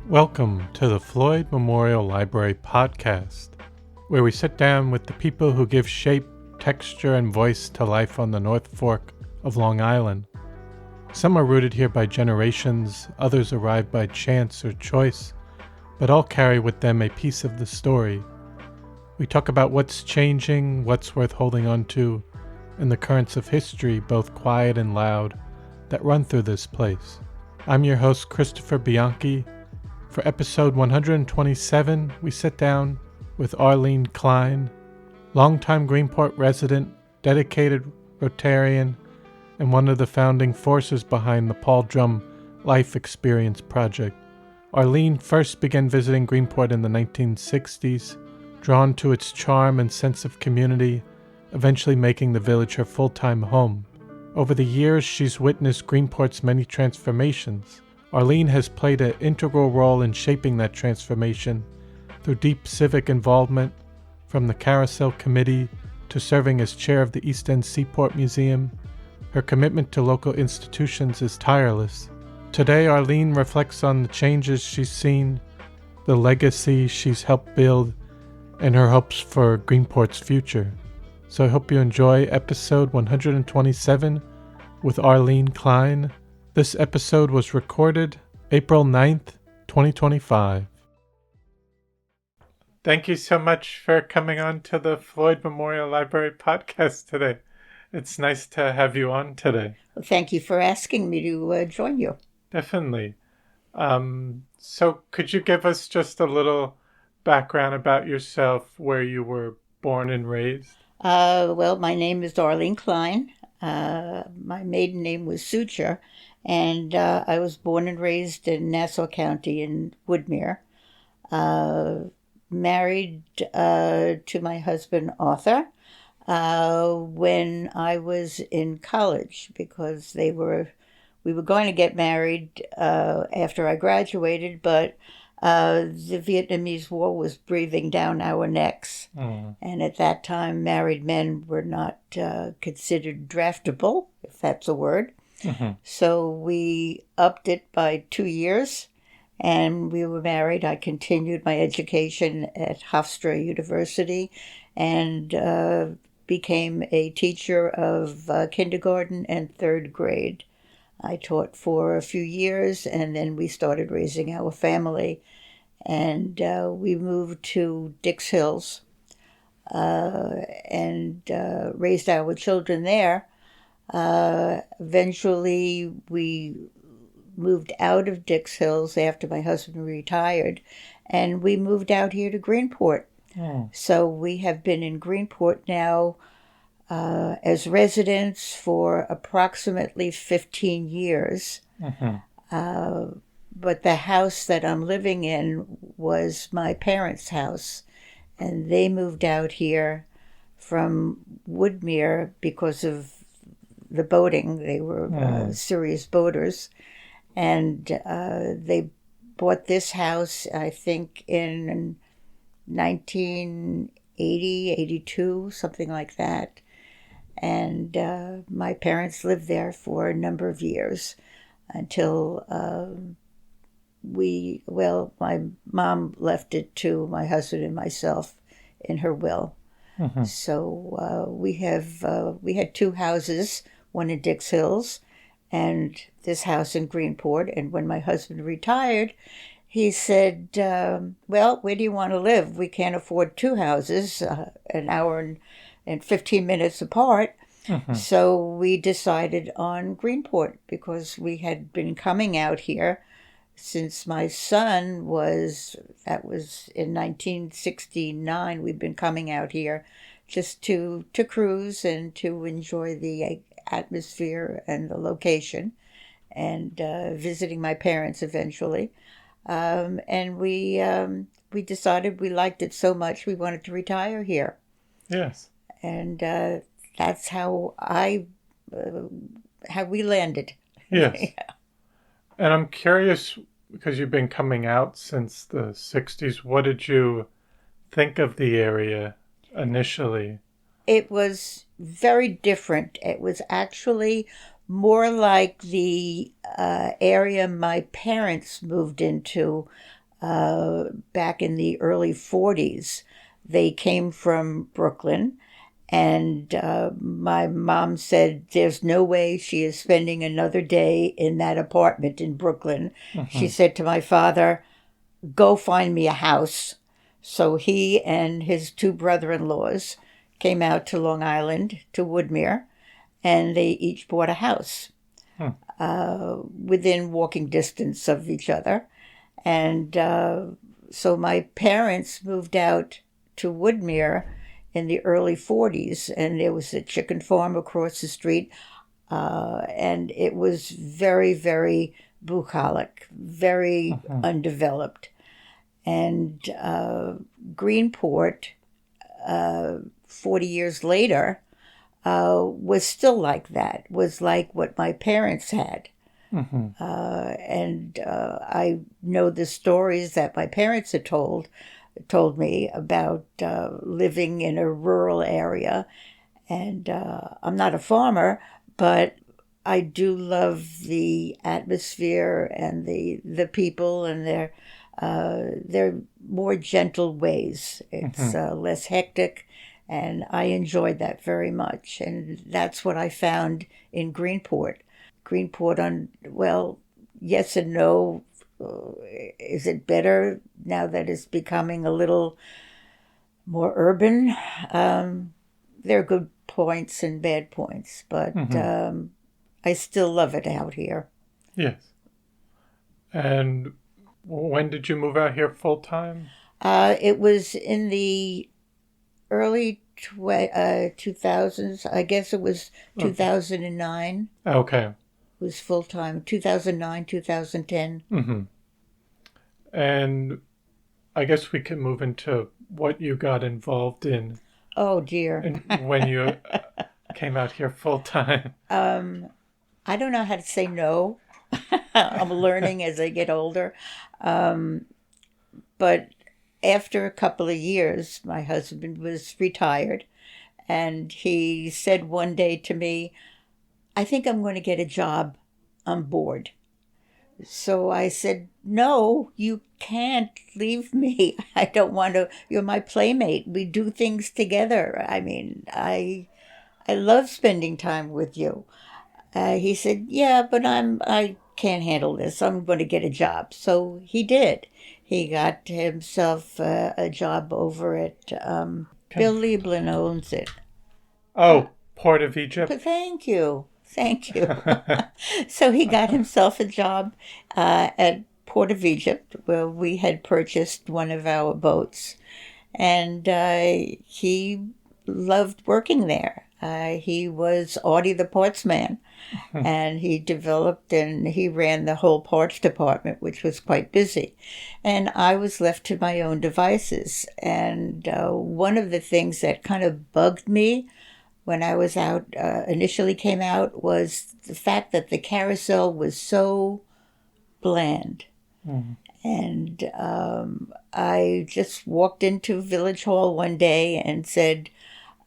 Welcome to the Floyd Memorial Library podcast, where we sit down with the people who give shape, texture, and voice to life on the North Fork of Long Island. Some are rooted here by generations, others arrived by chance or choice, but all carry with them a piece of the story. We talk about what's changing, what's worth holding on to, and the currents of history, both quiet and loud, that run through this place. I'm your host, Christopher Bianchi. For episode 127, we sit down with Arlene Klein, longtime Greenport resident, dedicated Rotarian, and one of the founding forces behind the Paul Drum Life Experience project. Arlene first began visiting Greenport in the 1960s, drawn to its charm and sense of community, eventually making the village her full-time home. Over the years, she's witnessed Greenport's many transformations. Arlene has played an integral role in shaping that transformation through deep civic involvement, from the Carousel Committee to serving as chair of the East End Seaport Museum. Her commitment to local institutions is tireless. Today, Arlene reflects on the changes she's seen, the legacy she's helped build, and her hopes for Greenport's future. So I hope you enjoy episode 127 with Arlene Klein. This episode was recorded April 9th, 2025. Thank you so much for coming on to the Floyd Memorial Library podcast today. It's nice to have you on today. Well, thank you for asking me to join you. Definitely. So could you give us just a little background about yourself, where you were born and raised? Well, my name is Arlene Klein. My maiden name was Suture. And I was born and raised in Nassau County in Woodmere. Married to my husband, Arthur, when I was in college, because we were going to get married after I graduated, but the Vietnamese War was breathing down our necks. And at that time, married men were not considered draftable, if that's a word. Mm-hmm. So we upped it by 2 years, and we were married. I continued my education at Hofstra University and became a teacher of kindergarten and third grade. I taught for a few years, and then we started raising our family, and we moved to Dix Hills and raised our children there. Eventually, we moved out of Dix Hills after my husband retired, and we moved out here to Greenport. So we have been in Greenport now as residents for approximately 15 years. But the house that I'm living in was my parents' house, and they moved out here from Woodmere because of the boating. They were serious boaters, and they bought this house, I think, in 1980, 82, something like that. And my parents lived there for a number of years until my mom left it to my husband and myself in her will. Mm-hmm. So we had two houses, one in Dix Hills and this house in Greenport. And when my husband retired, he said, well, where do you want to live? We can't afford two houses, an hour and 15 minutes apart. Mm-hmm. So we decided on Greenport because we had been coming out here since my son that was in 1969. We've been coming out here just to cruise and to enjoy the atmosphere and the location, and visiting my parents eventually. And we decided we liked it so much we wanted to retire here. Yes. And that's how we landed. Yes. Yeah. And I'm curious, because you've been coming out since the 60s, what did you think of the area initially? It was very different. It was actually more like the area my parents moved into back in the early 40s. They came from Brooklyn, and my mom said there's no way she is spending another day in that apartment in Brooklyn. She said to my father, go find me a house. So he and his two brother-in-laws came out to Long Island, to Woodmere, and they each bought a house within walking distance of each other. And so my parents moved out to Woodmere in the early 40s, and there was a chicken farm across the street, and it was very, very bucolic, very undeveloped. And Greenport, 40 years later, was still like that, was like what my parents had. And I know the stories that my parents had told me about living in a rural area. And I'm not a farmer, but I do love the atmosphere and the people and their more gentle ways. It's less hectic, and I enjoyed that very much. And that's what I found in Greenport. Well, yes and no. Is it better now that it's becoming a little more urban? There are good points and bad points, but I still love it out here. Yes. And when did you move out here full time? It was in the early 2000s. I guess it was 2009. Okay. It was full time, 2009, 2010. And I guess we can move into what you got involved in. Oh, dear. When you came out here full time. I don't know how to say no. I'm learning as I get older. But after a couple of years, my husband was retired, and he said one day to me, I think I'm going to get a job on board. So I said, no, you can't leave me. I don't want to. You're my playmate. We do things together. I mean, I love spending time with you. He said, yeah, but I can't handle this. I'm going to get a job. So he did. He got himself a job over at Bill Lieblin owns it. Oh, Port of Egypt. But thank you. So he got himself a job at Port of Egypt, where we had purchased one of our boats. And he loved working there. He was Artie the parts man, and he developed and he ran the whole parts department, which was quite busy. And I was left to my own devices. And one of the things that kind of bugged me when I was out, initially came out, was the fact that the carousel was so bland. And I just walked into Village Hall one day and said,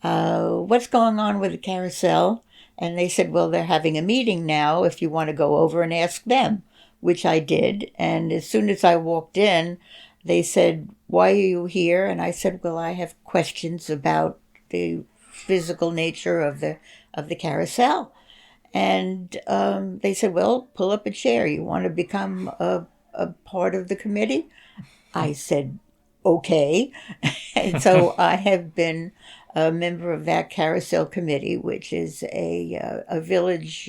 what's going on with the carousel? And they said, well, they're having a meeting now if you want to go over and ask them, which I did. And as soon as I walked in, they said, why are you here? And I said, well, I have questions about the physical nature of the carousel. And they said, well, pull up a chair. You want to become a part of the committee? I said, okay. And so I have been a member of that Carousel Committee, which is a village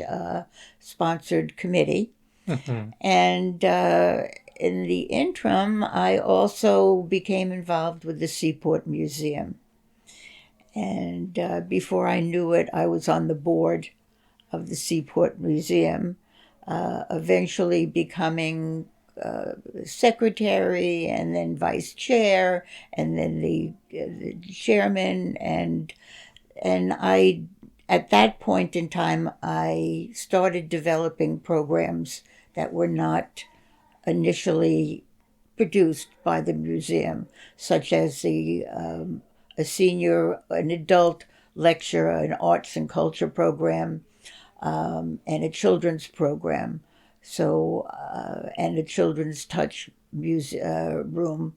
sponsored committee. And in the interim, I also became involved with the Seaport Museum. And before I knew it, I was on the board of the Seaport Museum, eventually becoming secretary and then vice chair and then the chairman. And I, at that point in time, I started developing programs that were not initially produced by the museum, such as a senior, an adult lecture, an arts and culture program, and a children's program. So, and a children's touch room.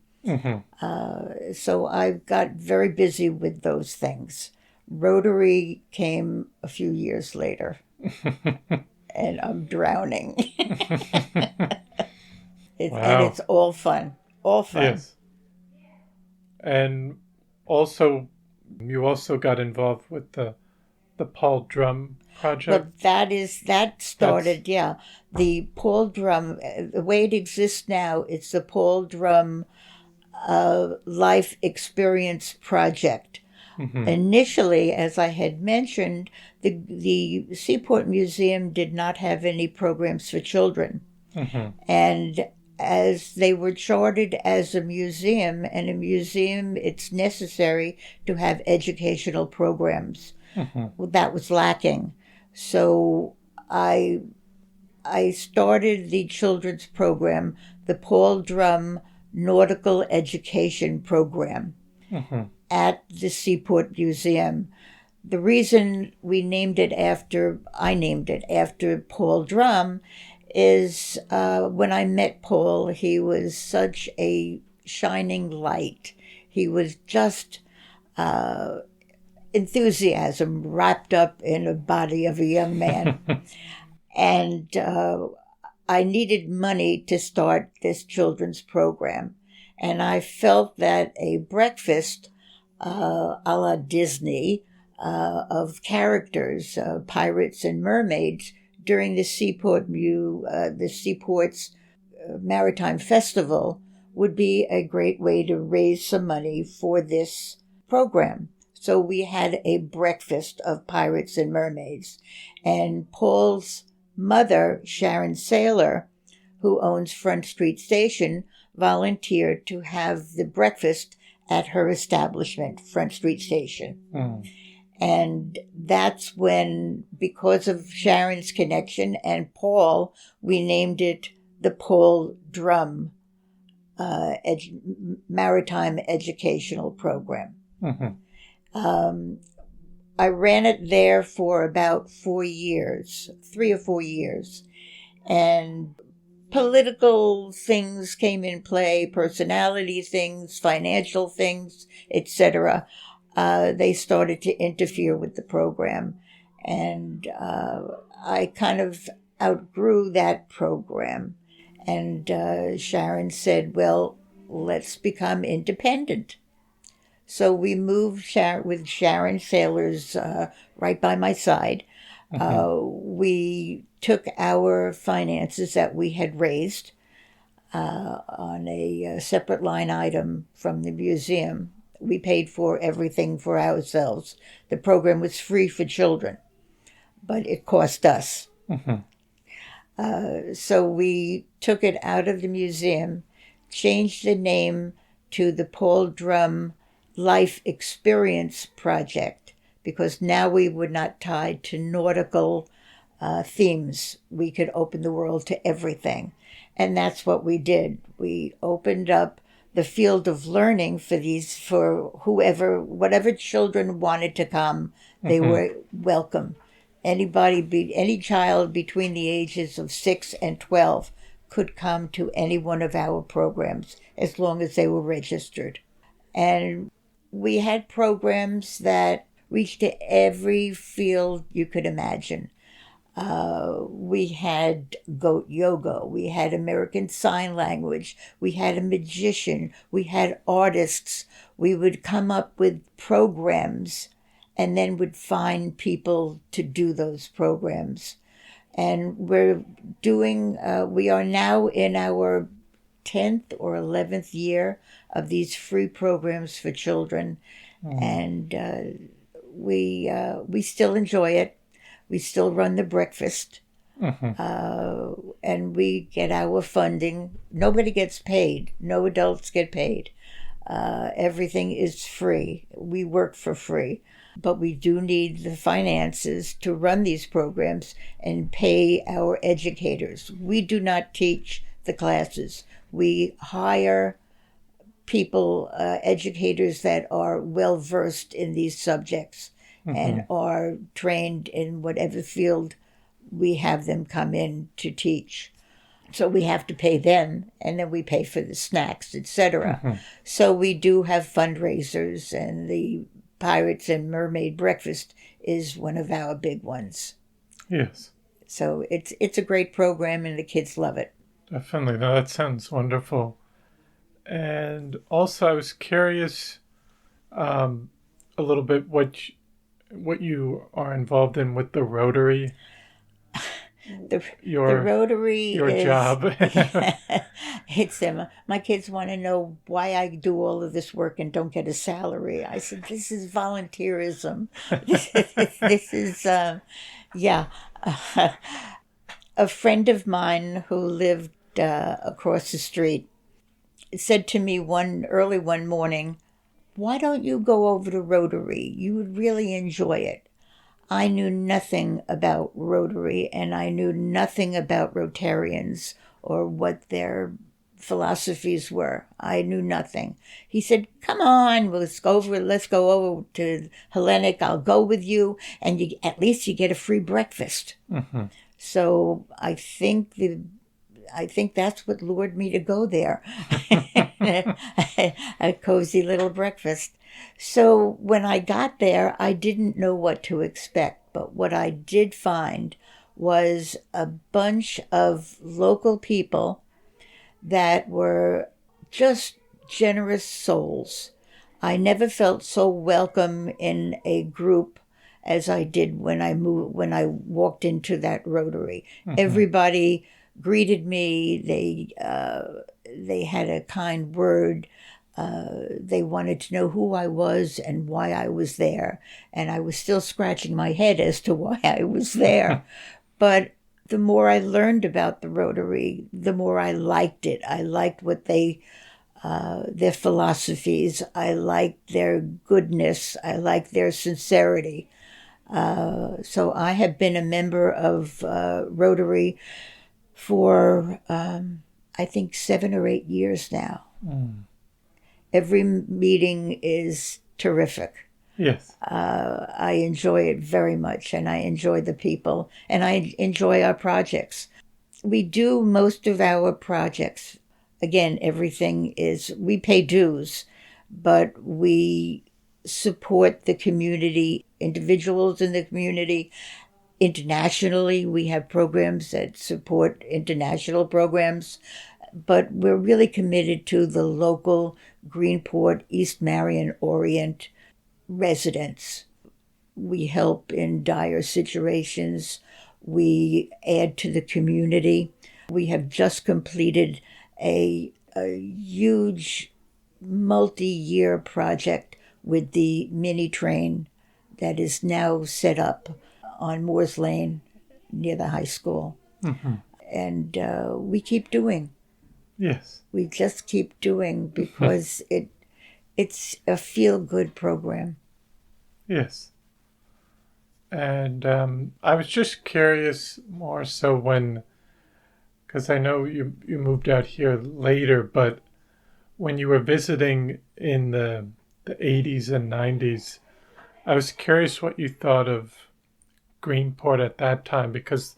So I got very busy with those things. Rotary came a few years later, and I'm drowning. And Wow. it's all fun, all fun. Yes. And also, you also got involved with the Paul Drum project. Well, that started, yeah. The Paul Drum, the way it exists now, it's the Paul Drum Life Experience Project. Initially, as I had mentioned, the Seaport Museum did not have any programs for children. And as they were chartered as a museum, and a museum, it's necessary to have educational programs. That was lacking. So I started the children's program, the Paul Drum Nautical Education Program at the Seaport Museum. The reason I named it after Paul Drum, is when I met Paul, he was such a shining light. He was just enthusiasm wrapped up in a body of a young man. And I needed money to start this children's program. And I felt that a breakfast a la Disney of characters, pirates and mermaids, during the Seaport's Maritime Festival would be a great way to raise some money for this program. So we had a breakfast of pirates and mermaids. And Paul's mother, Sharon Saylor, who owns Front Street Station, volunteered to have the breakfast at her establishment, Front Street Station. And that's when, because of Sharon's connection and Paul, we named it the Paul Drum Maritime Educational Program. I ran it there for about 4 years, 3 or 4 years. And political things came in play, personality things, financial things, etc. They started to interfere with the program. And I kind of outgrew that program. And Sharon said, well, let's become independent. So we moved with Sharon Saylor's right by my side. We took our finances that we had raised on a separate line item from the museum. We paid for everything for ourselves. The program was free for children, but it cost us. So we took it out of the museum, changed the name to the Paul Drum Life Experience Project, because now we were not tied to nautical themes. We could open the world to everything. And that's what we did. We opened up the field of learning for whatever children wanted to come, they were welcome. Any child between the ages of 6 and 12 could come to any one of our programs as long as they were registered. And we had programs that reached to every field you could imagine. We had goat yoga, we had American Sign Language, we had a magician, we had artists. We would come up with programs and then would find people to do those programs. And we are now in our 10th or 11th year of these free programs for children. And we still enjoy it. We still run the breakfast, and we get our funding. Nobody gets paid. No adults get paid. Everything is free. We work for free. But we do need the finances to run these programs and pay our educators. We do not teach the classes. We hire people, educators that are well versed in these subjects and are trained in whatever field we have them come in to teach. So we have to pay them, and then we pay for the snacks, etc. So we do have fundraisers, and the Pirates and Mermaid Breakfast is one of our big ones. Yes. So it's a great program, and the kids love it. Definitely. No, that sounds wonderful. And also, I was curious a little bit what you are involved in with the Rotary. The Rotary your is, job. It's them. My kids want to know why I do all of this work and don't get a salary. I said, this is volunteerism. This is, yeah. A friend of mine who lived across the street said to me early one morning, why don't you go over to Rotary? You would really enjoy it. I knew nothing about Rotary, and I knew nothing about Rotarians or what their philosophies were. I knew nothing. He said, come on, let's go over to Hellenic. I'll go with you, and at least you get a free breakfast. So I think that's what lured me to go there. A cozy little breakfast. So when I got there, I didn't know what to expect. But what I did find was a bunch of local people that were just generous souls. I never felt so welcome in a group as I did when I walked into that Rotary. Everybody greeted me. They had a kind word. They wanted to know who I was and why I was there. And I was still scratching my head as to why I was there. But the more I learned about the Rotary, the more I liked it. I liked what their philosophies. I liked their goodness. I liked their sincerity. So I have been a member of Rotary for, I think, 7 or 8 years now. Every meeting is terrific. Yes. I enjoy it very much, and I enjoy the people, and I enjoy our projects. We do most of our projects. Again, we pay dues, but we support the community, individuals in the community. Internationally, we have programs that support international programs, but we're really committed to the local Greenport, East Marion, Orient residents. We help in dire situations. We add to the community. We have just completed a huge multi-year project with the mini train that is now set up on Moores Lane near the high school. And we keep doing. Yes. We just keep doing because it's a feel-good program. Yes. And I was just curious more so because I know you moved out here later, but when you were visiting in the 80s and 90s, I was curious what you thought of Greenport at that time, because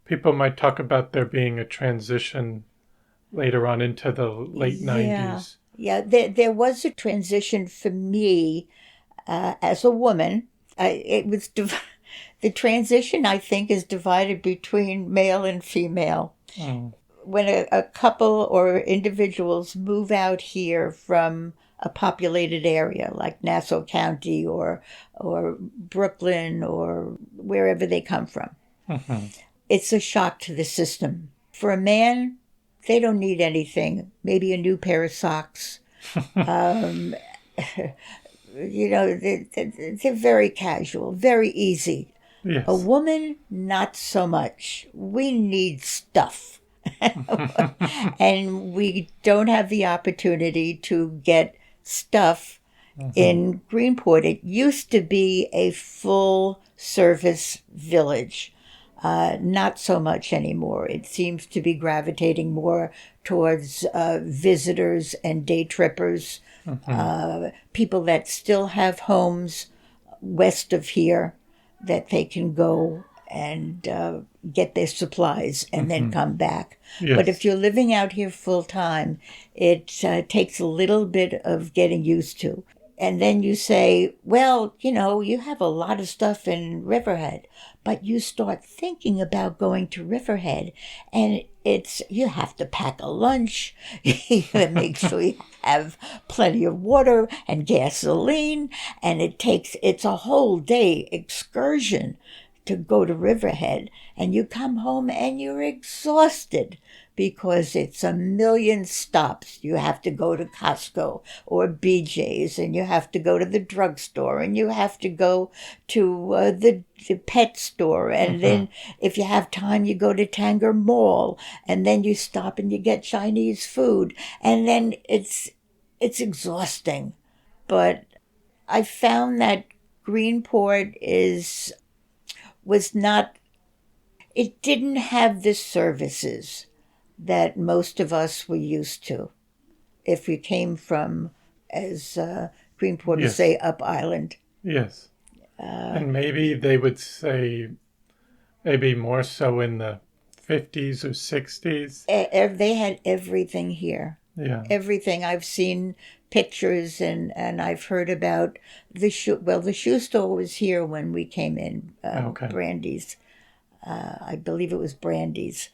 people might talk about there being a transition later on into the late 90s. Yeah, there was a transition for me as a woman. The transition, I think, is divided between male and female. When a couple or individuals move out here from a populated area like Nassau County or Brooklyn or wherever they come from, it's a shock to the system. For a man, they don't need anything. Maybe a new pair of socks. They're very casual, very easy. Yes. A woman, not so much. We need stuff. And we don't have the opportunity to get stuff in Greenport. It used to be a full-service village. Not so much anymore. It seems to be gravitating more towards visitors and day trippers, people that still have homes west of here that they can go and get their supplies and then come back. Yes. But if you're living out here full time, it takes a little bit of getting used to. And then you say, well, you have a lot of stuff in Riverhead, but you start thinking about going to Riverhead, and you have to pack a lunch, make sure you have plenty of water and gasoline, and it's a whole day excursion to go to Riverhead, and you come home and you're exhausted because it's a million stops. You have to go to Costco or BJ's, and you have to go to the drugstore, and you have to go to the pet store, and then if you have time, you go to Tanger Mall, and then you stop and you get Chinese food, and then it's exhausting. But I found that Greenport it didn't have the services that most of us were used to. If we came from, as Greenport would say, up island. Yes. And maybe they would say, maybe more so in the 50s or 60s. They had everything here. Yeah. Everything. I've seen pictures and I've heard about the shoe store was here when we came in, Brandy's. I believe it was Brandy's.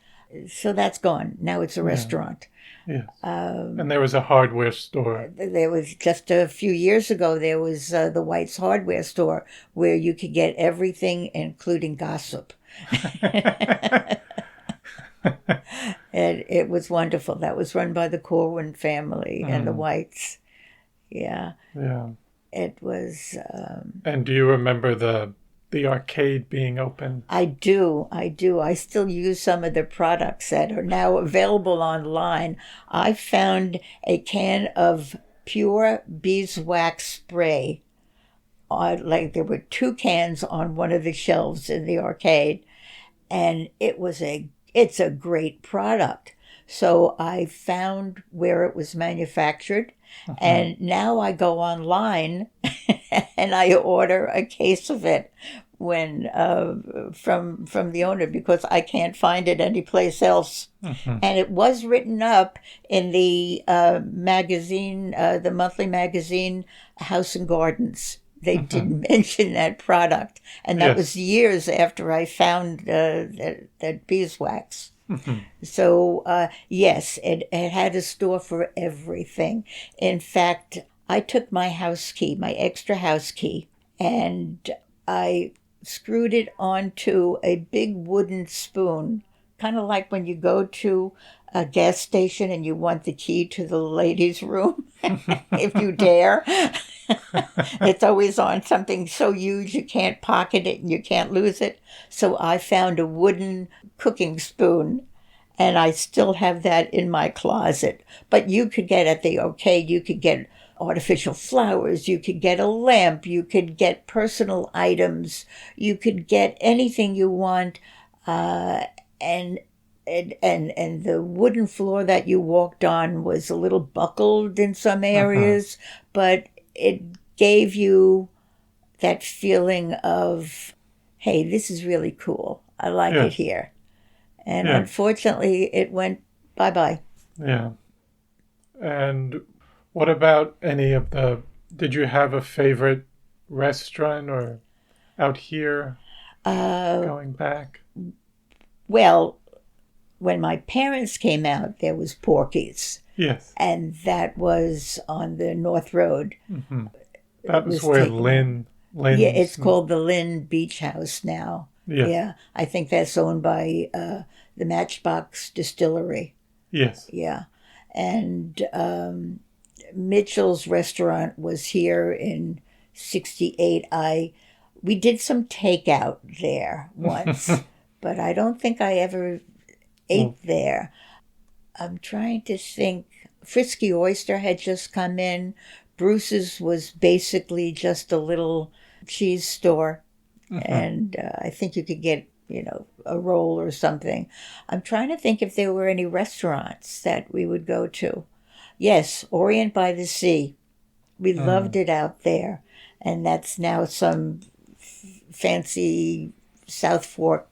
So that's gone. Now it's a restaurant. Yes. And there was a hardware store. There was just a few years ago, there was the White's Hardware store where you could get everything, including gossip. And it was wonderful. That was run by the Corwin family and the Whites. Yeah. Yeah. It was... and do you remember the arcade being open? I do. I still use some of the products that are now available online. I found a can of pure beeswax spray. There were 2 cans on one of the shelves in the arcade, and it's a great product. So I found where it was manufactured, and now I go online and I order a case of it from the owner, because I can't find it anyplace else. And it was written up in the magazine, the monthly magazine, House and Gardens. They did mention that product, and that was years after I found that beeswax. So, yes, it had a store for everything. In fact, I took my house key, my extra house key, and I screwed it onto a big wooden spoon, kind of like when you go to a gas station and you want the key to the ladies' room, if you dare. It's always on something so huge you can't pocket it and you can't lose it. So I found a wooden cooking spoon, and I still have that in my closet. But you could get at the arcade, you could get artificial flowers, you could get a lamp, you could get personal items, you could get anything you want, and the wooden floor that you walked on was a little buckled in some areas, but it gave you that feeling of, hey, this is really cool. I like it here. And unfortunately, it went bye-bye. Yeah. And what about did you have a favorite restaurant or out here going back? Well, when my parents came out, there was Porky's. Yes. And that was on the North Road. That was where Lynn. Yeah, it's called the Lynn Beach House now. Yes. Yeah, I think that's owned by the Matchbox Distillery. Yes. Yeah. And Mitchell's restaurant was here in 1968. We did some takeout there once, but I don't think I ever ate there. I'm trying to think. Frisky Oyster had just come in. Bruce's was basically just a little cheese store. And I think you could get a roll or something. I'm trying to think if there were any restaurants that we would go to. Yes, Orient by the Sea. We loved it out there. And that's now some fancy South Fork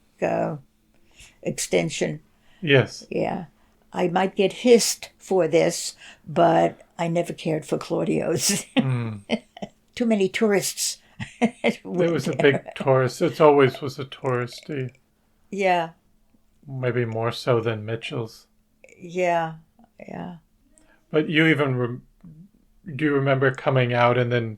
extension. Yes. Yeah. I might get hissed for this, but I never cared for Claudio's. Too many tourists. It was a big tourist. It always was a touristy. Yeah. Maybe more so than Mitchell's. Yeah. But you even do you remember coming out and then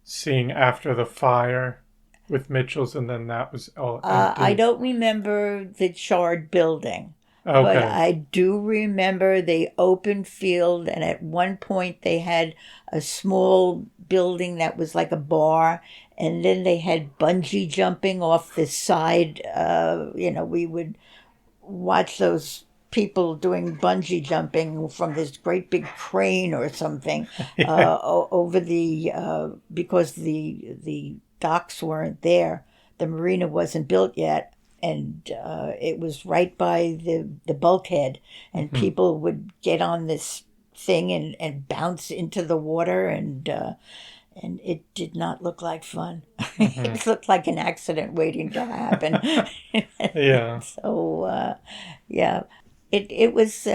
seeing after the fire with Mitchell's, and then that was all empty? I don't remember the charred building. Okay. But I do remember the open field, and at one point they had a small building that was like a bar, and then they had bungee jumping off the side. We would watch those people doing bungee jumping from this great big crane or something over because the docks weren't there. The marina wasn't built yet. And it was right by the bulkhead, and people would get on this thing and bounce into the water, and it did not look like fun. It looked like an accident waiting to happen. Yeah. So, it was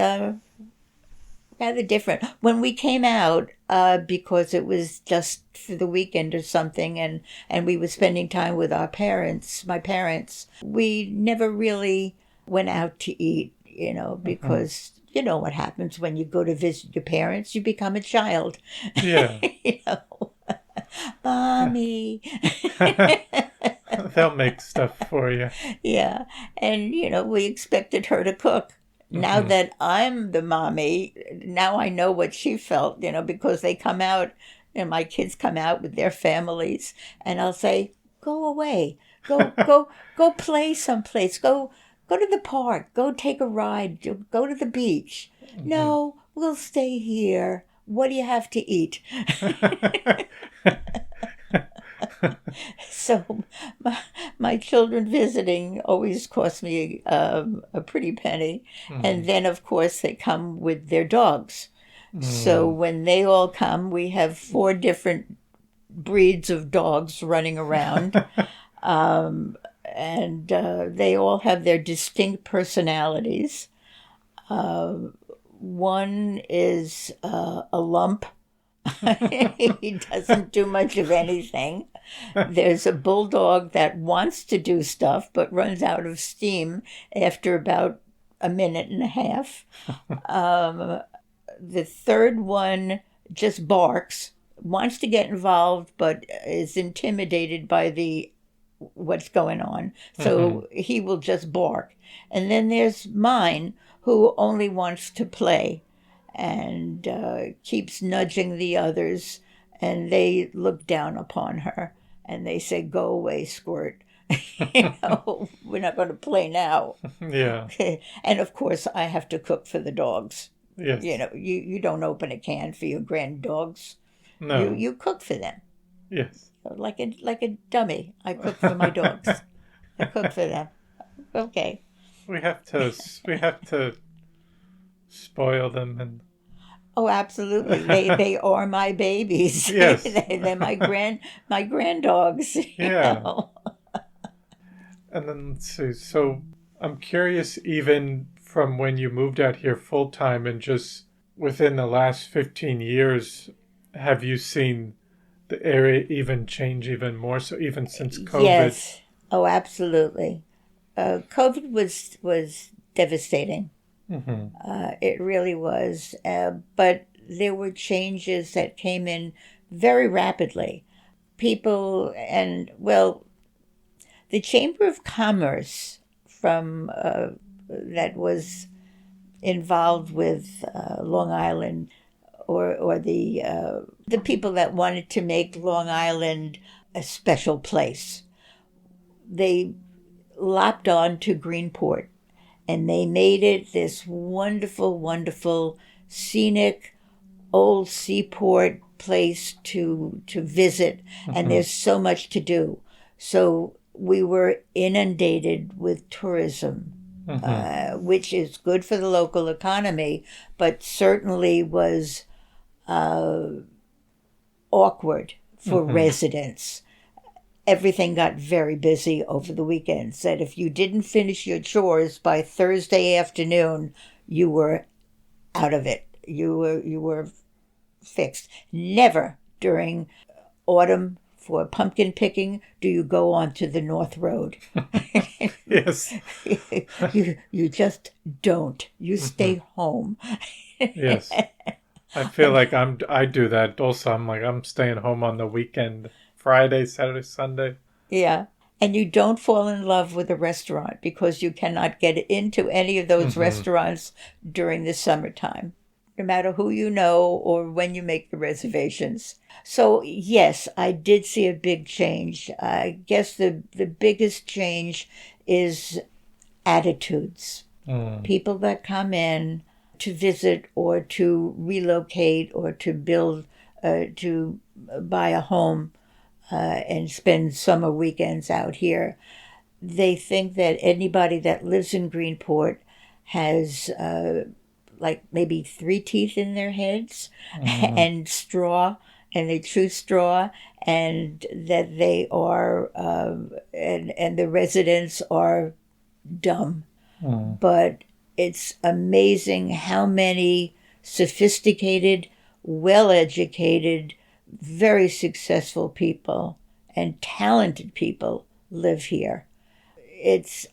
rather different. When we came out, because it was just for the weekend or something, and we were spending time with my parents, we never really went out to eat, because you know what happens when you go to visit your parents, you become a child. Yeah. Mommy. They'll make stuff for you. Yeah. And, we expected her to cook. Now that I'm the mommy, now I know what she felt, because they come out, and my kids come out with their families, and I'll say, go away, go play someplace, go to the park, go take a ride, go to the beach. No, we'll stay here. What do you have to eat? So my children visiting always cost me a pretty penny. And then, of course, they come with their dogs. So when they all come, we have 4 different breeds of dogs running around. And they all have their distinct personalities. One is a lump. He doesn't do much of anything. There's a bulldog that wants to do stuff but runs out of steam after about a minute and a half. The third one just barks, wants to get involved, but is intimidated by what's going on. So he will just bark. And then there's mine, who only wants to play and keeps nudging the others, and they look down upon her and they say, go away, Squirt. We're not going to play now. Yeah. And of course I have to cook for the dogs. Yes. You don't open a can for your grand dogs. No. You cook for them. Yes. Like a dummy. I cook for my dogs. I cook for them. Okay. We have to spoil them and. Oh, absolutely! They are my babies. Yes. They're my grand dogs. Yeah. And then let's see. So I'm curious, even from when you moved out here full time, and just within the last 15 years, have you seen the area even change even more? So even since COVID. Yes. Oh, absolutely. COVID was devastating. It really was. But there were changes that came in very rapidly. People the Chamber of Commerce that was involved with Long Island, or the people that wanted to make Long Island a special place, they lopped on to Greenport. And they made it this wonderful, wonderful, scenic, old seaport place to visit. And there's so much to do. So we were inundated with tourism, which is good for the local economy, but certainly was awkward for residents. Everything got very busy over the weekends. That if you didn't finish your chores by Thursday afternoon, you were out of it. You were fixed. Never during autumn for pumpkin picking do you go onto the North Road. Yes. You just don't. You stay home. Yes. I feel like I do that also. I'm staying home on the weekend, Friday, Saturday, Sunday. Yeah. And you don't fall in love with a restaurant because you cannot get into any of those restaurants during the summertime, no matter who you know or when you make the reservations. So, yes, I did see a big change. I guess the biggest change is attitudes. People that come in to visit or to relocate or to build, to buy a home and spend summer weekends out here, they think that anybody that lives in Greenport has like maybe 3 teeth in their heads and straw, and they chew straw, and that they are, and the residents are dumb. But it's amazing how many sophisticated, well-educated, very successful people and talented people live here. It's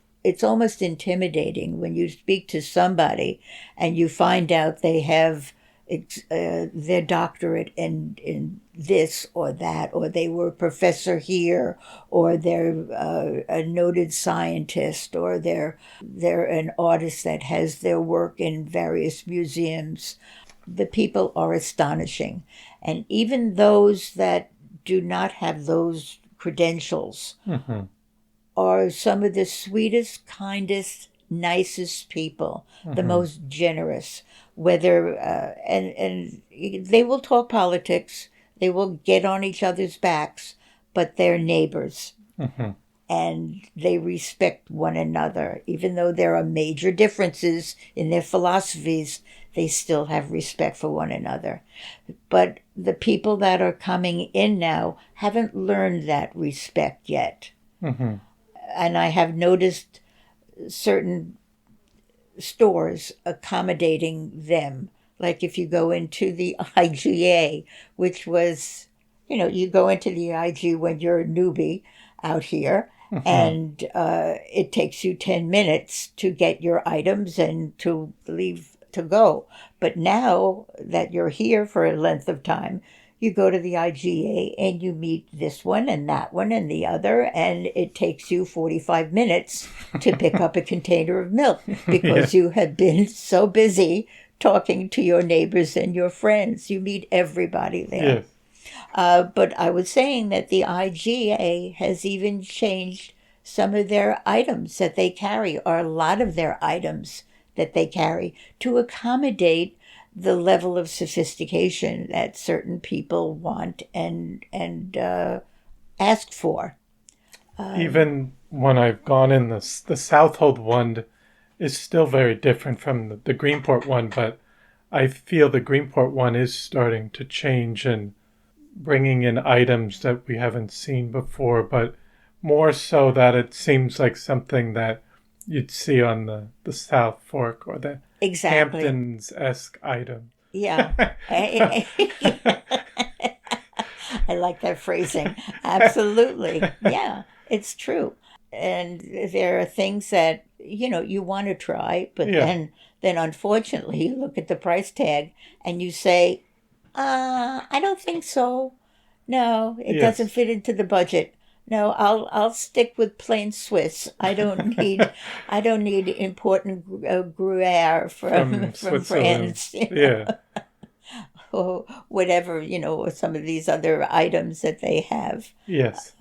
almost intimidating when you speak to somebody and you find out they have their doctorate in this or that, or they were a professor here, or they're a noted scientist, or they're an artist that has their work in various museums. The people are astonishing. And even those that do not have those credentials are some of the sweetest, kindest, nicest people, the most generous. Whether and they will talk politics, they will get on each other's backs, but they're neighbors, and they respect one another. Even though there are major differences in their philosophies, they still have respect for one another. But the people that are coming in now haven't learned that respect yet. And I have noticed certain stores accommodating them. Like if you go into the IGA, which was, you go into the IG when you're a newbie out here, and it takes you 10 minutes to get your items and to leave to go. But now that you're here for a length of time, you go to the IGA and you meet this one and that one and the other, and it takes you 45 minutes to pick up a container of milk because you have been so busy talking to your neighbors and your friends. You meet everybody there. But I was saying that the IGA has even changed some of their items that they carry, or a lot of their items that they carry, to accommodate the level of sophistication that certain people want and ask for. Even when I've gone in, the Southold one is still very different from the Greenport one, but I feel the Greenport one is starting to change and bringing in items that we haven't seen before, but more so that it seems like something that you'd see on the South Fork or the Hamptons-esque item. Yeah. I like that phrasing. Absolutely. Yeah, it's true. And there are things that, you want to try, but then unfortunately you look at the price tag and you say, I don't think so. No, it doesn't fit into the budget. No, I'll stick with plain Swiss. I don't need important Gruyere from France. Or whatever, or some of these other items that they have. Yes.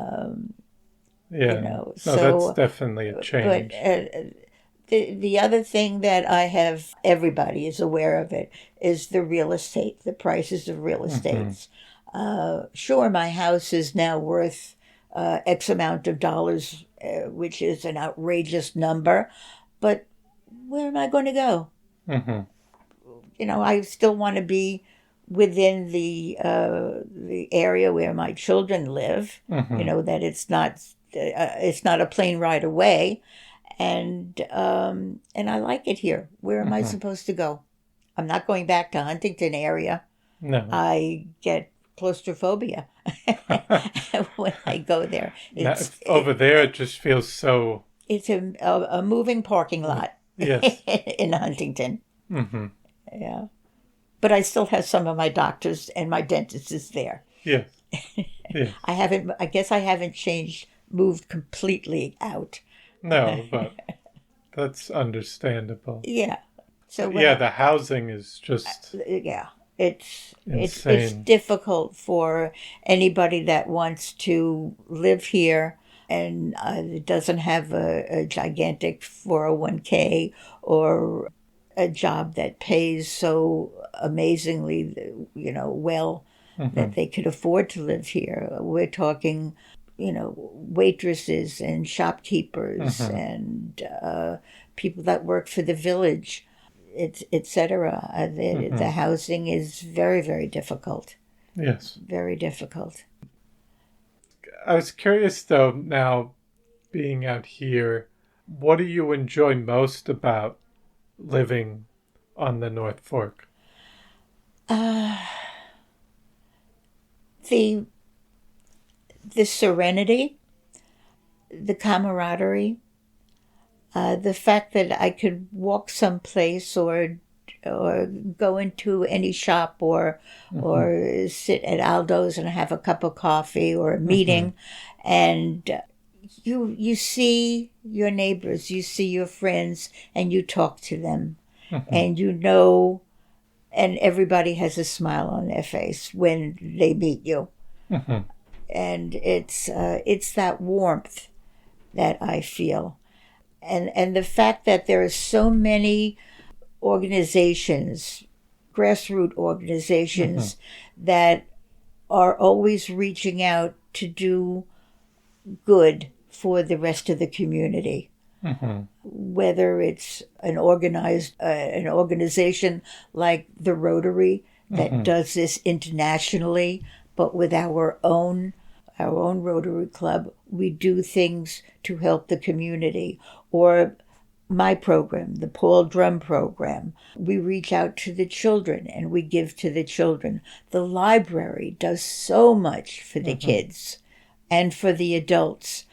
That's definitely a change. But the other thing that everybody is aware of it, is the real estate, the prices of real estate. Sure, my house is now worth X amount of dollars, which is an outrageous number. But where am I going to go? Mm-hmm. I still want to be within the area where my children live. Mm-hmm. That it's not a plane ride away, and I like it here. Where am I Mm-hmm. supposed to go? I'm not going back to Huntington area. No. I get claustrophobia when I go there. Now, over there, it just feels so. It's a moving parking lot Yes. in Huntington. Mm-hmm. Yeah. But I still have some of my doctors and my dentist is there. Yes. Yes. I guess I haven't moved completely out. No, but that's understandable. Yeah. So Yeah, the housing is just yeah, it's insane. difficult for anybody that wants to live here and doesn't have a gigantic 401k or a job that pays so amazingly, well, that they could afford to live here. We're talking, waitresses and shopkeepers and people that work for the village, etc. The housing is very, very difficult. Yes. Very difficult. I was curious, though, now being out here, what do you enjoy most about living on the North Fork? The serenity, the camaraderie, the fact that I could walk someplace or go into any shop or sit at Aldo's and have a cup of coffee or a meeting, and you see your neighbors, you see your friends, and you talk to them, and and everybody has a smile on their face when they meet you, and it's that warmth that I feel, and the fact that there are so many organizations, grassroots organizations, that are always reaching out to do good for the rest of the community. Whether it's an organization like the Rotary that does this internationally, but with our own Rotary Club, we do things to help the community. Or my program, the Paul Drum program, we reach out to the children and we give to the children. The library does so much for the kids and for the adults.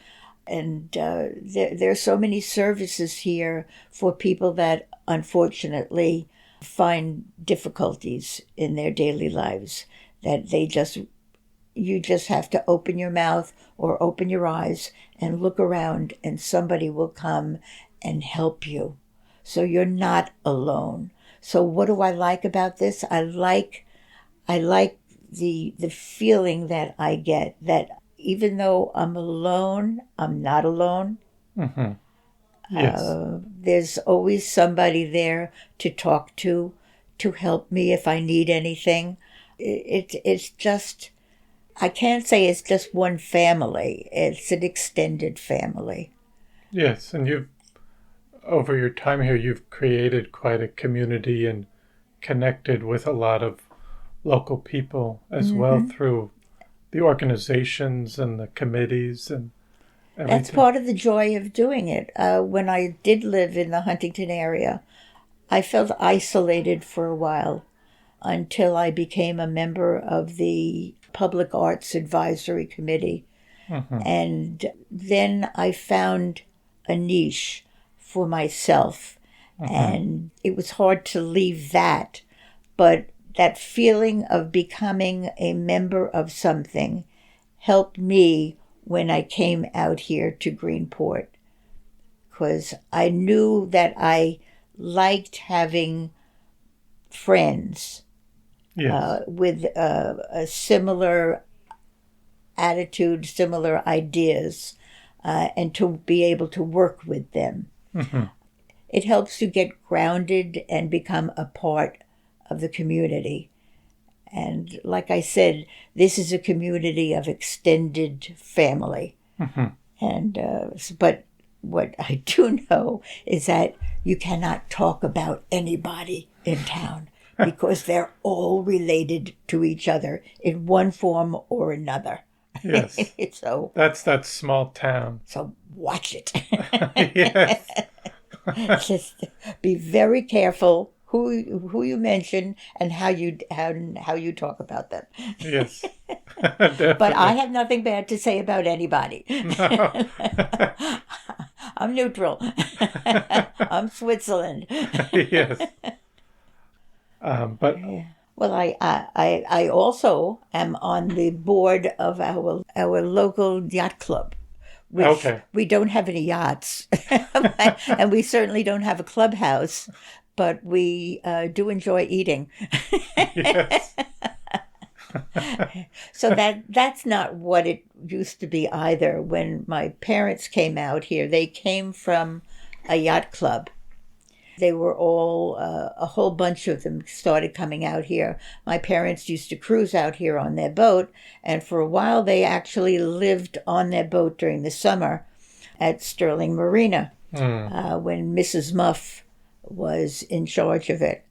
And there are so many services here for people that unfortunately find difficulties in their daily lives, that you just have to open your mouth or open your eyes and look around and somebody will come and help you. So you're not alone. So what do I like about this? I like the feeling that I get that even though I'm alone, I'm not alone. Yes. There's always somebody there to talk to help me if I need anything. It's just, I can't say it's just one family. It's an extended family. Yes, and over your time here, you've created quite a community and connected with a lot of local people as well through the organizations and the committees and everything. That's part of the joy of doing it. When I did live in the Huntington area, I felt isolated for a while until I became a member of the Public Arts Advisory Committee. And then I found a niche for myself. And it was hard to leave that. But that feeling of becoming a member of something helped me when I came out here to Greenport, because I knew that I liked having friends with a similar attitude, similar ideas, and to be able to work with them. It helps you get grounded and become a part of the community. And like I said, this is a community of extended family. And but what I do know is that you cannot talk about anybody in town because they're all related to each other in one form or another. Yes. So That's that small town. so watch it. Yes. Just be very careful who you mention and how you talk about them. Yes. But I have nothing bad to say about anybody. No. I'm neutral. I'm Switzerland. Yes. But Well, I also am on the board of our local yacht club, which Okay. we don't have any yachts, and we certainly don't have a clubhouse, but we do enjoy eating. Yes. So that's not what it used to be either. When my parents came out here, they came from a yacht club. They were all, a whole bunch of them started coming out here. My parents used to cruise out here on their boat, and for a while they actually lived on their boat during the summer at Sterling Marina when Mrs. Muff was in charge of it.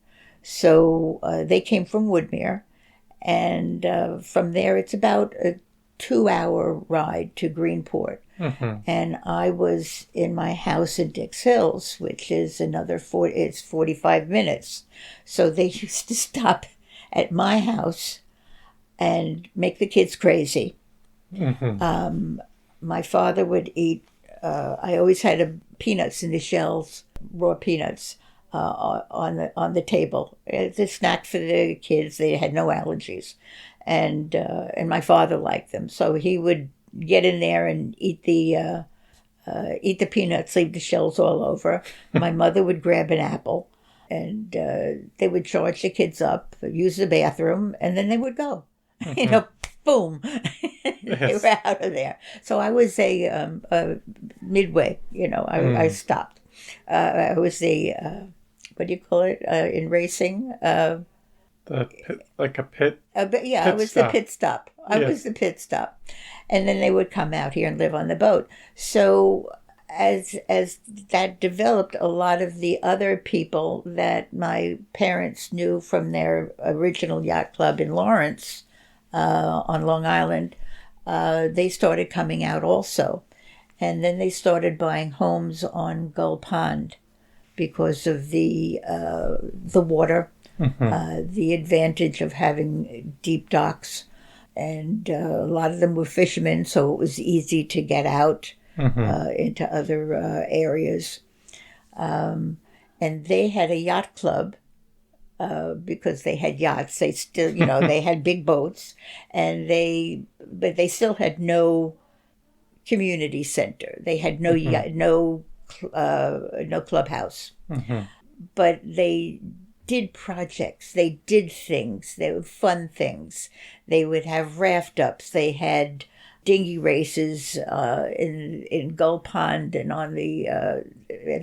So they came from Woodmere, and from there it's about a 2-hour ride to Greenport. And I was in my house in Dix Hills, which is it's 45 minutes. So they used to stop at my house and make the kids crazy. My father would eat, I always had peanuts in the shells, raw peanuts, on the table. It's a snack for the kids. They had no allergies. And my father liked them. So he would get in there and eat the peanuts, leave the shells all over. My mother would grab an apple, and they would charge the kids up, use the bathroom, and then they would go. Boom, they were out of there. So I was a midway. I stopped. I was what do you call it in racing? Like a pit. I was the pit stop. I was the pit stop. And then they would come out here and live on the boat. So as that developed, a lot of the other people that my parents knew from their original yacht club in Lawrence on Long Island, they started coming out also. And then they started buying homes on Gull Pond because of the water, the advantage of having deep docks. And a lot of them were fishermen, so it was easy to get out into other areas. And they had a yacht club because they had yachts. They still, they had big boats, but they still had no community center. They had no clubhouse. But they did projects. They did things. They were fun things. They would have raft ups. They had dinghy races in Gull Pond and on the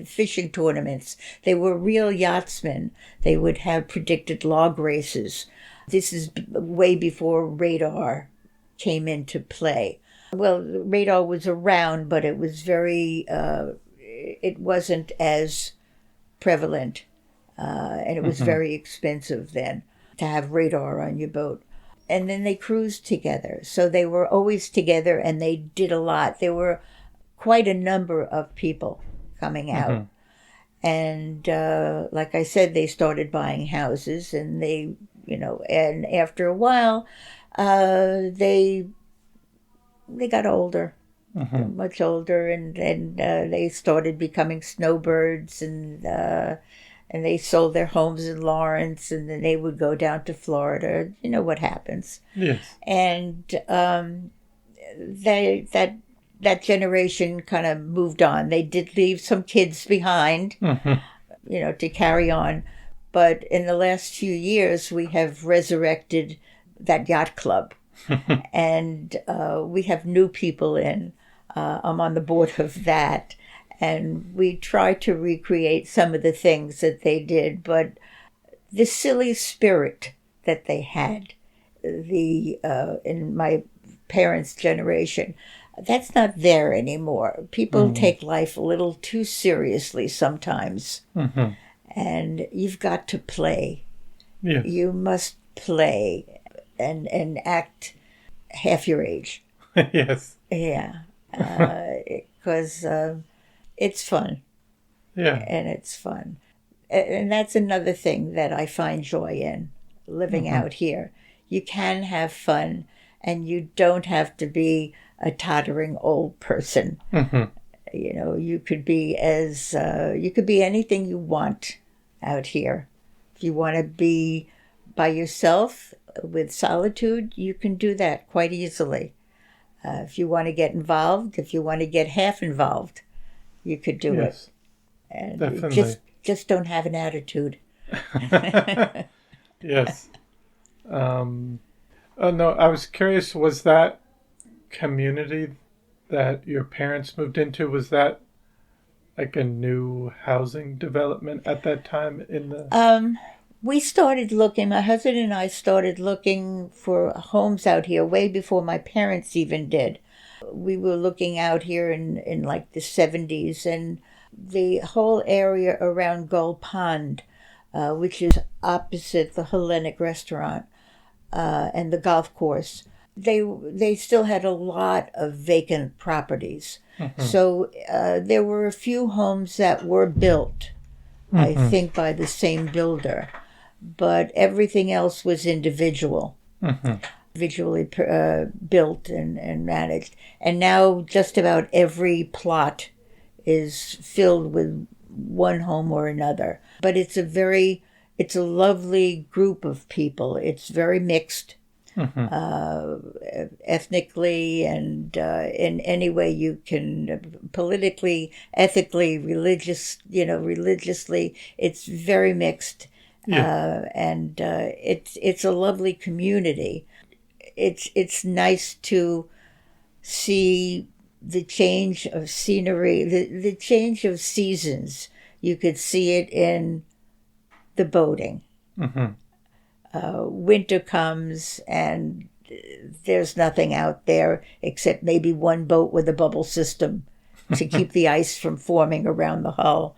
fishing tournaments. They were real yachtsmen. They would have predicted log races. This is way before radar came into play. Well, radar was around, but it was it wasn't as prevalent. And it was very expensive then to have radar on your boat. And then they cruised together. So they were always together and they did a lot. There were quite a number of people coming out. And like I said, they started buying houses and and after a while, they got older, much older, and they started becoming snowbirds and they sold their homes in Lawrence, and then they would go down to Florida. You know what happens. Yes. And that generation kind of moved on. They did leave some kids behind, to carry on. But in the last few years, we have resurrected that yacht club. And we have new people in. I'm on the board of that. And we try to recreate some of the things that they did, but the silly spirit that they had in my parents' generation. That's not there anymore. People take life a little too seriously sometimes, and you've got to play. Yes. You must play and act half your age. Yes. Yeah, because it's fun. Yeah. And it's fun. And that's another thing that I find joy in living out here. You can have fun, and you don't have to be a tottering old person. You know, you could be anything you want out here. If you want to be by yourself with solitude, you can do that quite easily. If you want to get involved, if you want to get half involved, you could do it. And definitely. Just don't have an attitude. Yes. Oh no, I was curious, was that community that your parents moved into, was that like a new housing development at that time in the... We started looking, my husband and I started looking for homes out here way before my parents even did. We were looking out here in like the 70s, and the whole area around Gull Pond, which is opposite the Hellenic restaurant and the golf course, they still had a lot of vacant properties. So there were a few homes that were built, I think, by the same builder, but everything else was individually built and managed. And now just about every plot is filled with one home or another. But it's a lovely group of people. It's very mixed, ethnically, and in any way you can, politically, ethically, religiously. It's very mixed. And it's a lovely community. It's nice to see the change of scenery, the change of seasons. You could see it in the boating. Winter comes and there's nothing out there except maybe one boat with a bubble system to keep the ice from forming around the hull.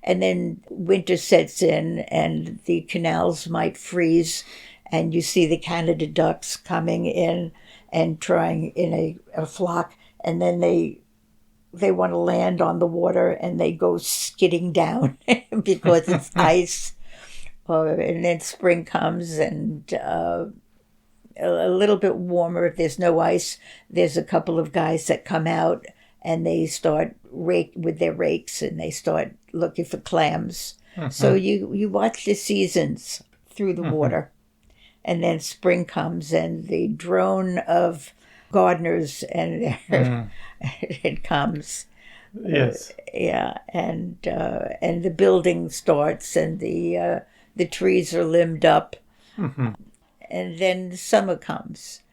And then winter sets in and the canals might freeze, and you see the Canada ducks coming in and trying in a flock, and then they want to land on the water and they go skidding down because it's ice. And then spring comes, and a little bit warmer. If there's no ice, there's a couple of guys that come out and they start with their rakes, and they start looking for clams. So you watch the seasons through the water. And then spring comes and the drone of gardeners, and it comes. Yes. And the building starts, and the trees are limbed up. And then summer comes.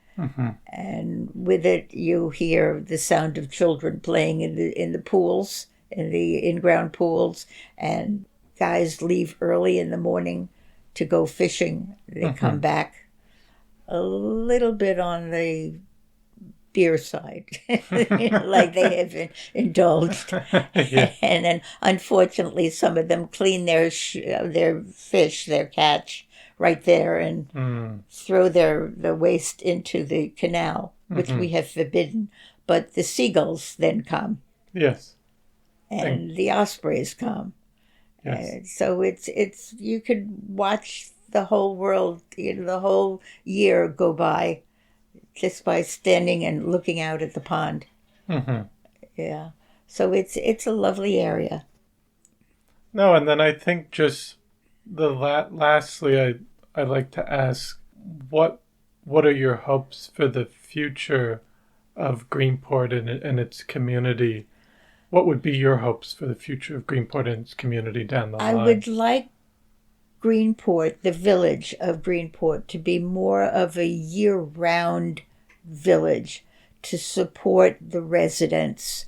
And with it you hear the sound of children playing in the pools, in the in-ground pools, and guys leave early in the morning to go fishing. They come back a little bit on the beer side, like they have indulged. And then unfortunately some of them clean their fish, their catch, right there, and throw the waste into the canal, which we have forbidden. But the seagulls then come. Yes. And the ospreys come. Yes. So it's you could watch the whole world, the whole year go by just by standing and looking out at the pond. Yeah. So it's a lovely area. No, and then I think just lastly, I'd like to ask, what are your hopes for the future of Greenport and its community? What would be your hopes for the future of Greenport and its community down the line? I would like Greenport, the village of Greenport, to be more of a year-round village to support the residents.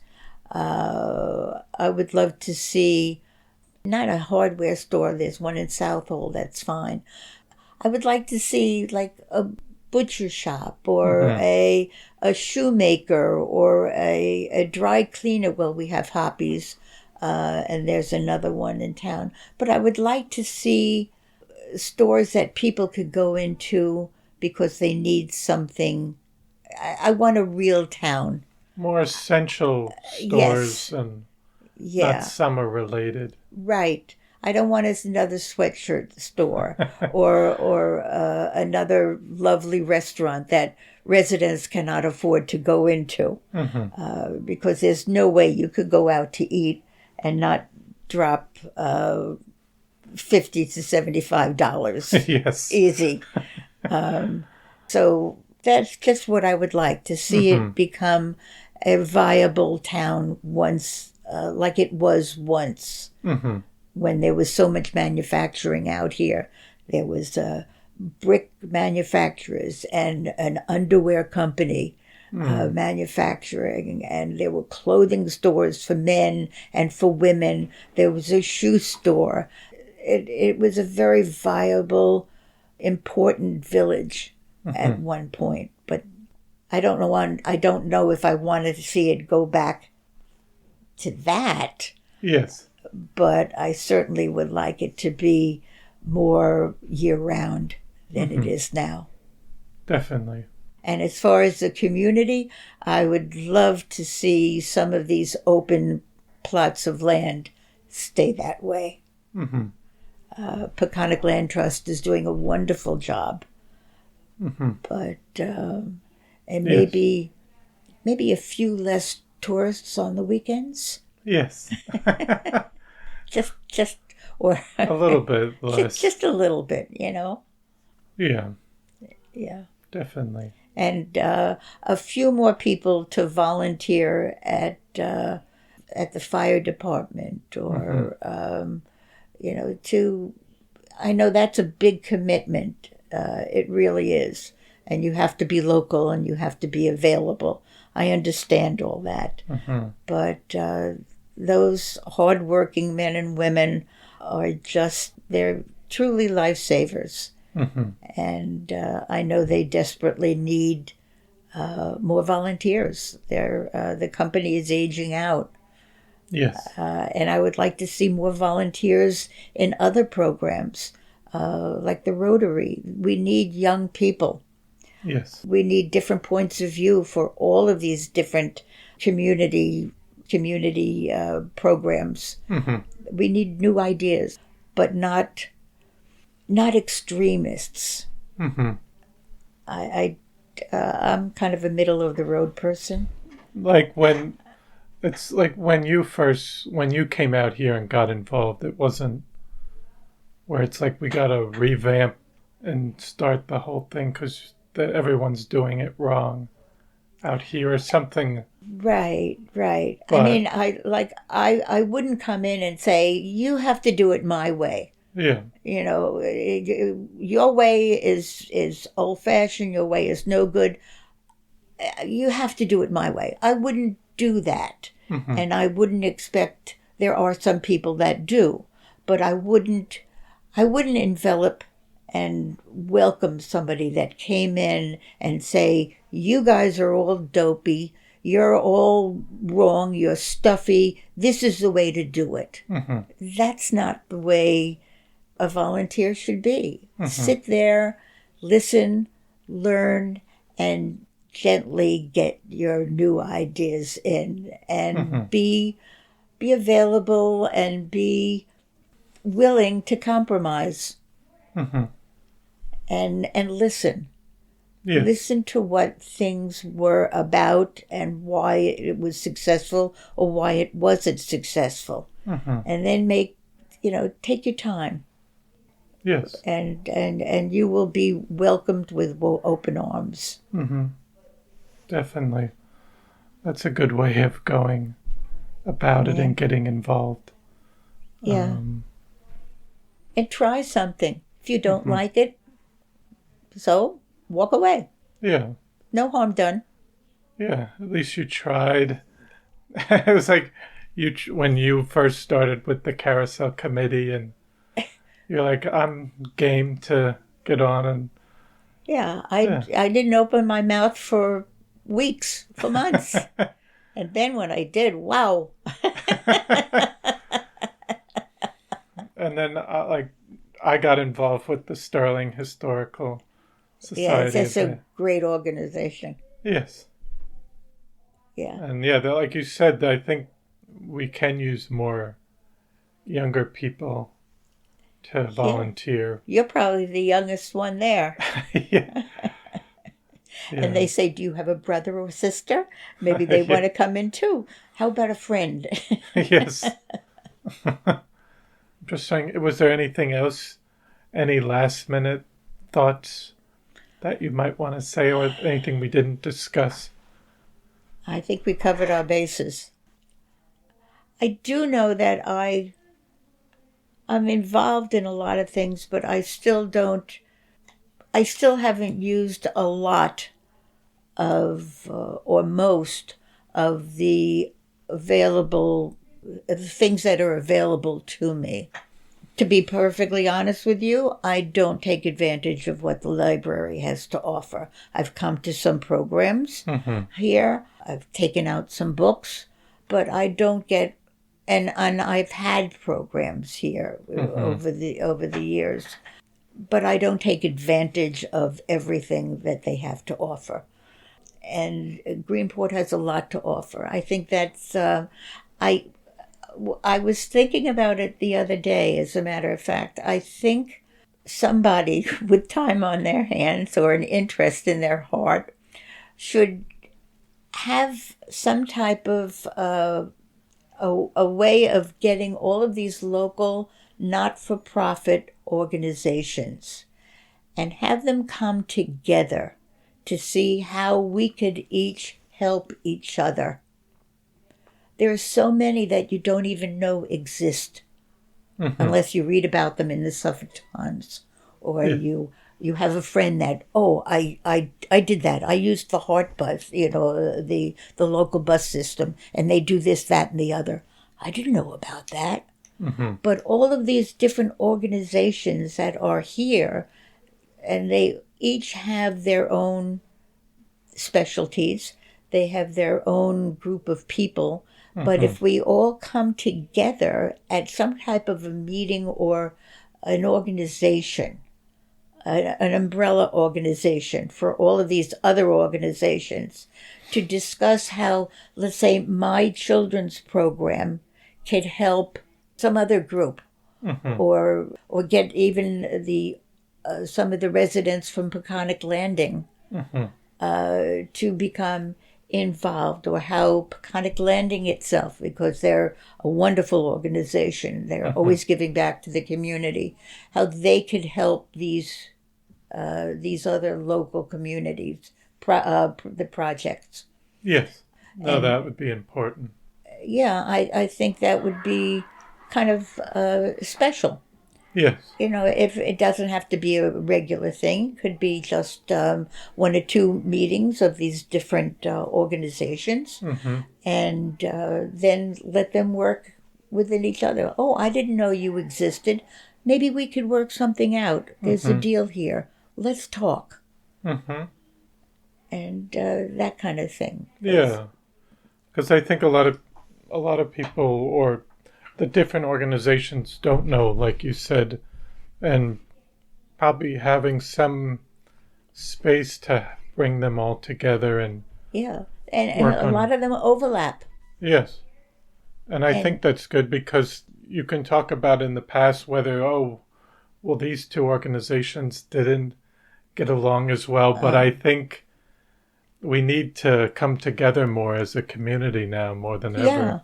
I would love to see, not a hardware store, there's one in Southhold, that's fine. I would like to see like a butcher shop or a shoemaker or a dry cleaner. Well, we have Hoppies, and there's another one in town. But I would like to see stores that people could go into because they need something. I want a real town. More essential stores Yes. and Yeah. not summer related. Right. I don't want another sweatshirt store or another lovely restaurant that residents cannot afford to go into because there's no way you could go out to eat and not drop $50 to $75. Yes. Easy. So that's just what I would like to see it become a viable town once, like it was once. When there was so much manufacturing out here. There was brick manufacturers and an underwear company manufacturing, and there were clothing stores for men and for women. There was a shoe store. It was a very viable, important village at one point. But I don't know if I wanted to see it go back to that. Yes. But I certainly would like it to be more year-round than it is now. Definitely. And as far as the community, I would love to see some of these open plots of land stay that way. Peconic Land Trust is doing a wonderful job. But and maybe a few less tourists on the weekends. Yes. Just or A little bit less. just a little bit, you know. Yeah, Yeah. definitely. And a few more people to volunteer at the fire department or I know that's a big commitment. It really is. And you have to be local and you have to be available. I understand all that. But those hardworking men and women are they're truly lifesavers. And I know they desperately need more volunteers. The company is aging out. Yes. And I would like to see more volunteers in other programs, like the Rotary. We need young people. Yes. We need different points of view for all of these different community programs. We need new ideas, but not extremists. I'm kind of a middle of the road person. Like when you came out here and got involved, it wasn't where it's like we got to revamp and start the whole thing because everyone's doing it wrong out here or something. Right. But, I mean, I wouldn't come in and say, you have to do it my way. Yeah. You know, your way is old-fashioned, your way is no good. You have to do it my way. I wouldn't do that. And I wouldn't expect, there are some people that do, but I wouldn't envelop and welcome somebody that came in and say, you guys are all dopey, you're all wrong, you're stuffy, this is the way to do it. That's not the way a volunteer should be. Sit there, listen, learn, and gently get your new ideas in and be available and be willing to compromise. And listen. Yes. Listen to what things were about and why it was successful or why it wasn't successful. And then take your time. Yes. And you will be welcomed with open arms. Definitely. That's a good way of going about it and getting involved. Yeah. And try something. If you don't like it, so walk away. Yeah. No harm done. Yeah. At least you tried. It was like when you first started with the Carousel Committee and you're like, I'm game to get on and Yeah, Yeah. I didn't open my mouth for weeks, for months. And then when I did, wow. And then, I got involved with the Sterling Historical Yeah, Society. it's a great organization. Yes. Yeah. And yeah, like you said, I think we can use more younger people to volunteer. You're probably the youngest one there. Yeah. And they say, do you have a brother or sister? Maybe they Yeah. want to come in too. How about a friend? Yes. I'm just saying, was there anything else, any last minute thoughts that you might want to say, or anything we didn't discuss? I think we covered our bases. I do know that I'm involved in a lot of things, but I still haven't used a lot of, or most of the available, the things that are available to me. To be perfectly honest with you, I don't take advantage of what the library has to offer. I've come to some programs here. I've taken out some books, but I don't get, and I've had programs here over the years, but I don't take advantage of everything that they have to offer. And Greenport has a lot to offer. I think that's I was thinking about it the other day, as a matter of fact. I think somebody with time on their hands or an interest in their heart should have some type of a way of getting all of these local not-for-profit organizations and have them come together to see how we could each help each other. There are so many that you don't even know exist unless you read about them in the Suffolk Times, or you have a friend that, I did that. I used the Heart Bus, the local bus system, and they do this, that, and the other. I didn't know about that. But all of these different organizations that are here, and they each have their own specialties. They have their own group of people. But if we all come together at some type of a meeting or an organization, an umbrella organization for all of these other organizations, to discuss how, let's say, my children's program could help some other group, or get even some of the residents from Peconic Landing to become involved, or how Peconic Landing itself, because they're a wonderful organization, they're always giving back to the community, how they could help these other local communities, the projects. Yes. No, and that would be important. Yeah, I think that would be kind of special. Yes. If it doesn't have to be a regular thing, it could be just one or two meetings of these different organizations, and then let them work within each other. Oh, I didn't know you existed. Maybe we could work something out. There's a deal here. Let's talk. And that kind of thing. Yeah, because I think a lot of people, or the different organizations, don't know, like you said, and probably having some space to bring them all together and and a lot of them overlap. Yes, and I think that's good, because you can talk about in the past whether these two organizations didn't get along as well, but I think we need to come together more as a community now, more than ever.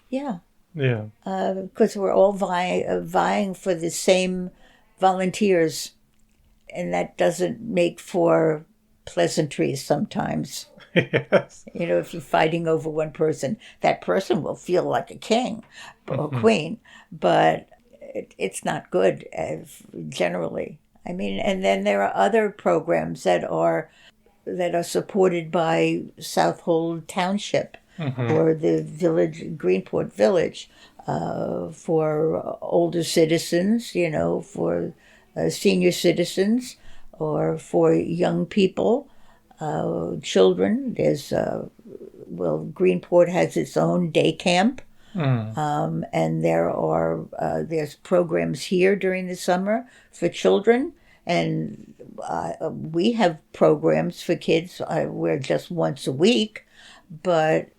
Yeah. Yeah. Because we're all vying for the same volunteers, and that doesn't make for pleasantries sometimes. Yes. If you're fighting over one person, that person will feel like a king or queen, but it's not good generally. I mean, and then there are other programs that are supported by Southold Township, or the village, Greenport Village, for older citizens, for senior citizens, or for young people, children. Greenport has its own day camp. And there's programs here during the summer for children, and we have programs for kids. We're just once a week, but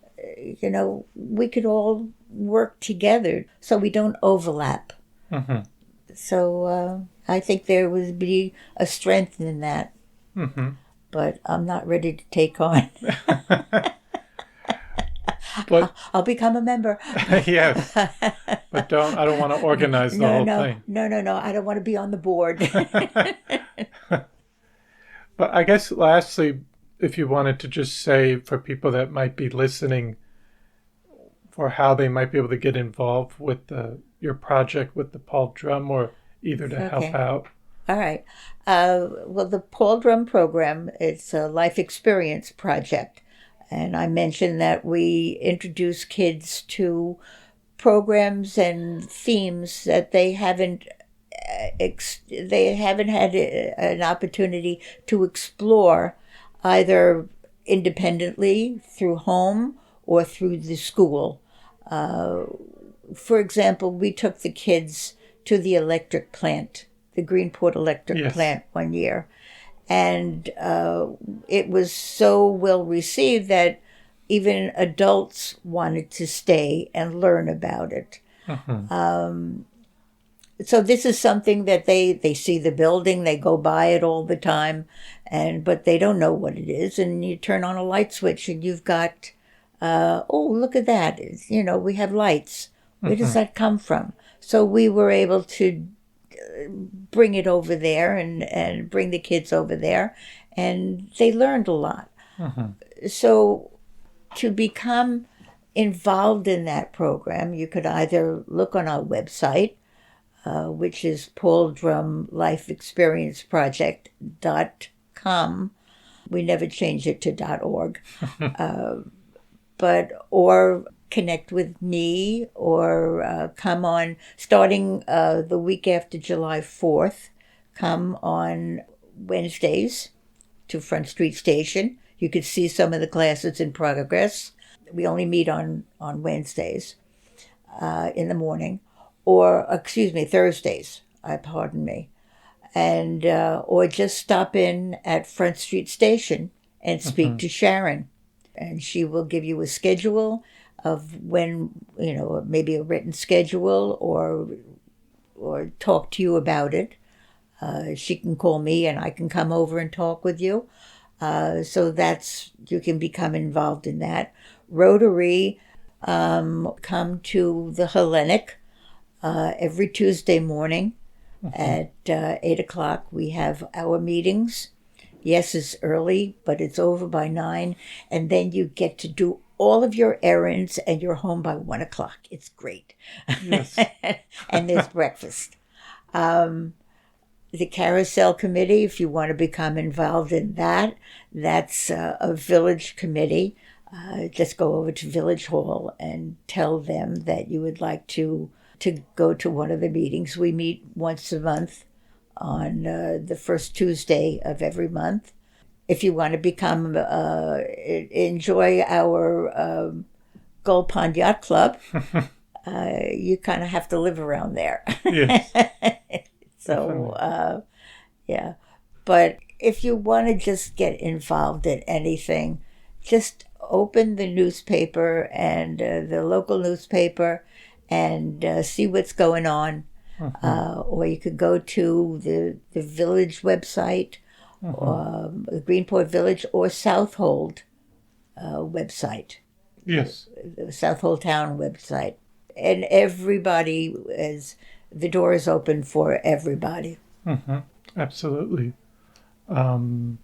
we could all work together so we don't overlap. So I think there would be a strength in that, but I'm not ready to take on. But I'll become a member. yes, but I don't want to organize the whole thing. No. I don't want to be on the board. But I guess lastly, if you wanted to just say for people that might be listening, for how they might be able to get involved with your project with the Paul Drum, or either to help out. All right. Well, the Paul Drum program, it's a life experience project. And I mentioned that we introduce kids to programs and themes that they haven't had an opportunity to explore, either independently through home or through the school. For example, we took the kids to the electric plant, the Greenport electric plant, one year. And it was so well received that even adults wanted to stay and learn about it. So this is something that they see the building, they go by it all the time, but they don't know what it is. And you turn on a light switch and you've got, oh, look at that. We have lights. Where does that come from? So we were able to bring it over there and bring the kids over there, and they learned a lot. So to become involved in that program, you could either look on our website, which is pauldrumlifeexperienceproject.com. We never change it to .org. Or connect with me, or come on, starting the week after July 4th, come on Wednesdays to Front Street Station. You could see some of the classes in progress. We only meet on Wednesdays in the morning, Thursdays, pardon me. And or just stop in at Front Street Station and speak to Sharon. And she will give you a schedule of when, maybe a written schedule, or talk to you about it. She can call me and I can come over and talk with you. So you can become involved in that. Rotary, come to the Hellenic every Tuesday morning at 8 o'clock. We have our meetings. Yes, it's early, but it's over by 9. And then you get to do all of your errands and you're home by 1 o'clock. It's great. Yes. And there's breakfast. The Carousel Committee, if you want to become involved in that, that's a village committee. Just go over to Village Hall and tell them that you would like to go to one of the meetings. We meet once a month on the first Tuesday of every month. If you want to enjoy our Gold Pond Yacht Club, you kind of have to live around there. Yes. So, yeah. But if you want to just get involved in anything, just open the newspaper and the local newspaper and see what's going on. Or you could go to the village website, the Greenport Village, or Southold website. Yes. The Southold Town website. And the door is open for everybody. Absolutely. No,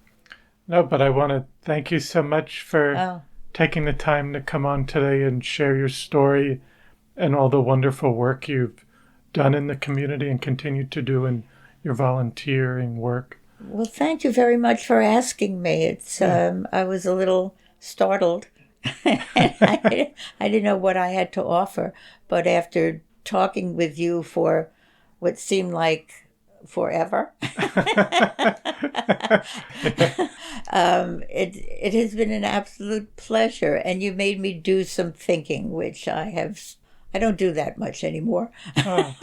but I want to thank you so much for taking the time to come on today and share your story and all the wonderful work you've done in the community and continue to do in your volunteering work. Well, thank you very much for asking me. I was a little startled. I didn't know what I had to offer, but after talking with you for what seemed like forever. It has been an absolute pleasure, and you made me do some thinking, which I don't do that much anymore. Oh.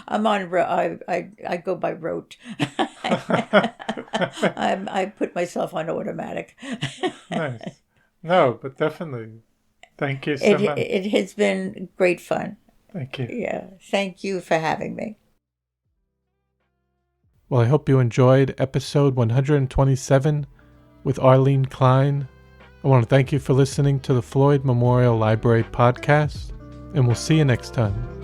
I'm on. I go by rote. I put myself on automatic. Nice. No, but definitely. Thank you so much. It has been great fun. Thank you. Yeah. Thank you for having me. Well, I hope you enjoyed episode 127 with Arlene Klein. I want to thank you for listening to the Floyd Memorial Library podcast, and we'll see you next time.